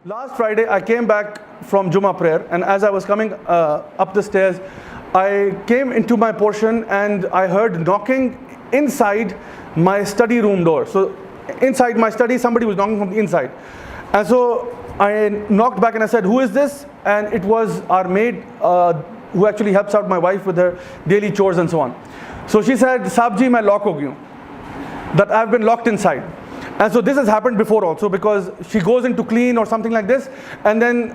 Last Friday, I came back from Jummah prayer, and as I was coming up the stairs, I came into my portion and I heard knocking inside my study room door. So inside my study, somebody was knocking from the inside. And so I knocked back and I said, "Who is this?" And it was our maid who actually helps out my wife with her daily chores and so on. So she said, "Saab ji, main lock ho gayi hu," that I've been locked inside. And so this has happened before also, because she goes in to clean or something like this, and then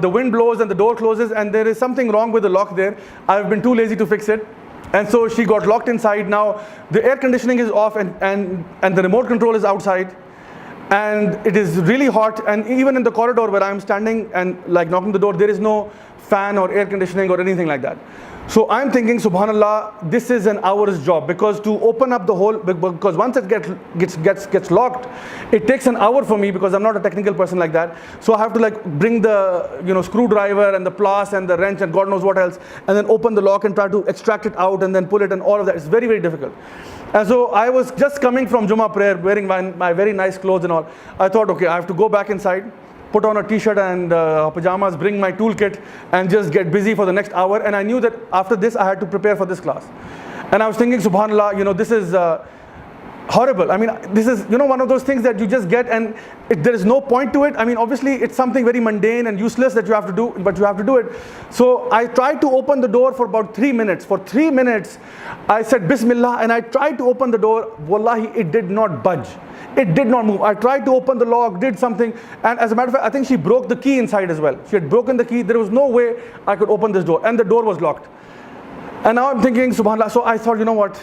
the wind blows and the door closes and there is something wrong with the lock there. I've been too lazy to fix it. And so she got locked inside. Now the air conditioning is off and the remote control is outside. And it is really hot, and even in the corridor where I'm standing and like knocking the door, there is no fan or air conditioning or anything like that. So I'm thinking, subhanallah, this is an hour's job, because to open up the whole, because once it gets locked, it takes an hour for me, because I'm not a technical person like that. So I have to like bring the screwdriver and the plas and the wrench and God knows what else, and then open the lock and try to extract it out and then pull it and all of that. It's very, very difficult. And so I was just coming from Jummah prayer, wearing my very nice clothes and all. I thought, okay, I have to go back inside, put on a t-shirt and pajamas, bring my toolkit and just get busy for the next hour. And I knew that after this I had to prepare for this class. And I was thinking, subhanallah, this is horrible. I mean, this is one of those things that you just get and there is no point to it. I mean, obviously it's something very mundane and useless that you have to do, but you have to do it. So I tried to open the door for about 3 minutes. For 3 minutes I said Bismillah and I tried to open the door. Wallahi, it did not budge. It did not move. I tried to open the lock, did something, and as a matter of fact, I think she broke the key inside as well. She had broken the key. There was no way I could open this door, and the door was locked. And now I'm thinking, subhanallah, so I thought, you know what?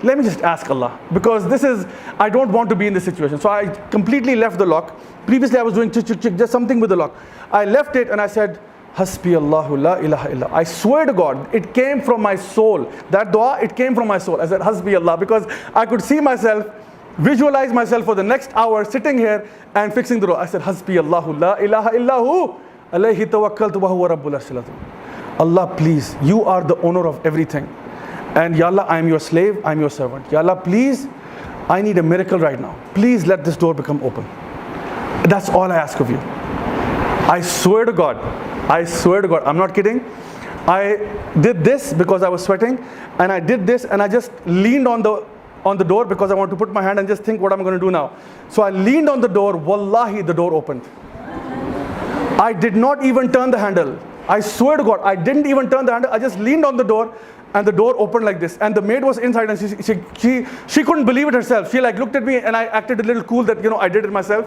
Let me just ask Allah, because I don't want to be in this situation. So I completely left the lock. Previously I was doing just something with the lock. I left it and I said, Hasbi Allahu la ilaha illa. I swear to God, it came from my soul. That dua, it came from my soul. I said, Hasbi Allah, because I could see myself, visualize myself for the next hour sitting here and fixing the door. I said, Hasbi Allahu la ilaha illahu, alayhi tawakkaltu wa huwa rabbul arshil azim. Allah, please, you are the owner of everything. And Ya Allah, I am your slave, I am your servant. Ya Allah, please, I need a miracle right now. Please let this door become open. That's all I ask of you. I swear to God, I'm not kidding. I did this because I was sweating, and I did this and I just leaned on the door because I want to put my hand and just think what I'm going to do now. So I leaned on the door. Wallahi, the door opened. I did not even turn the handle. I swear to God, I didn't even turn the handle. I just leaned on the door and the door opened like this. And the maid was inside and she couldn't believe it herself. She like looked at me and I acted a little cool that, I did it myself.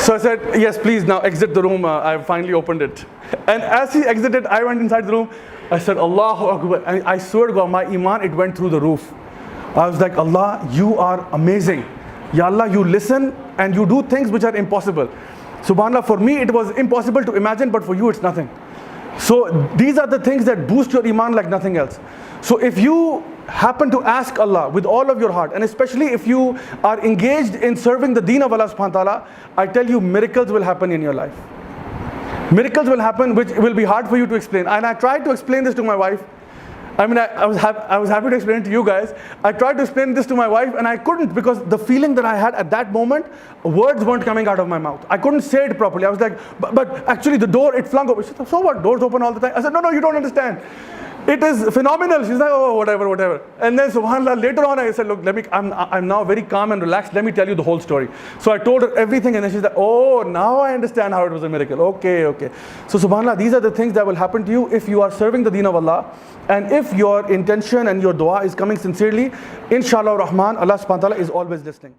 So I said, yes, please now exit the room. I finally opened it. And as she exited, I went inside the room. I said, Allahu Akbar. And I swear to God, my emaan, it went through the roof. I was like, Allah, you are amazing. Ya Allah, you listen and you do things which are impossible. Subhanallah, for me it was impossible to imagine, but for you it's nothing. So these are the things that boost your iman like nothing else. So if you happen to ask Allah with all of your heart, and especially if you are engaged in serving the deen of Allah subhanahu wa ta'ala, I tell you, miracles will happen in your life. Miracles will happen which will be hard for you to explain. And I tried to explain this to my wife. I mean, I was happy to explain it to you guys. I tried to explain this to my wife and I couldn't, because the feeling that I had at that moment, words weren't coming out of my mouth. I couldn't say it properly. I was like, but actually the door, it flung open. She said, so what? Doors open all the time. I said, no, you don't understand. It is phenomenal. She's like, oh, whatever. And then subhanallah, later on I said, look, I'm now very calm and relaxed. Let me tell you the whole story. So I told her everything and then she's like, oh, now I understand how it was a miracle. Okay. So subhanallah, these are the things that will happen to you if you are serving the deen of Allah. And if your intention and your dua is coming sincerely, inshallah rahman, Allah subhanahu wa ta'ala is always listening.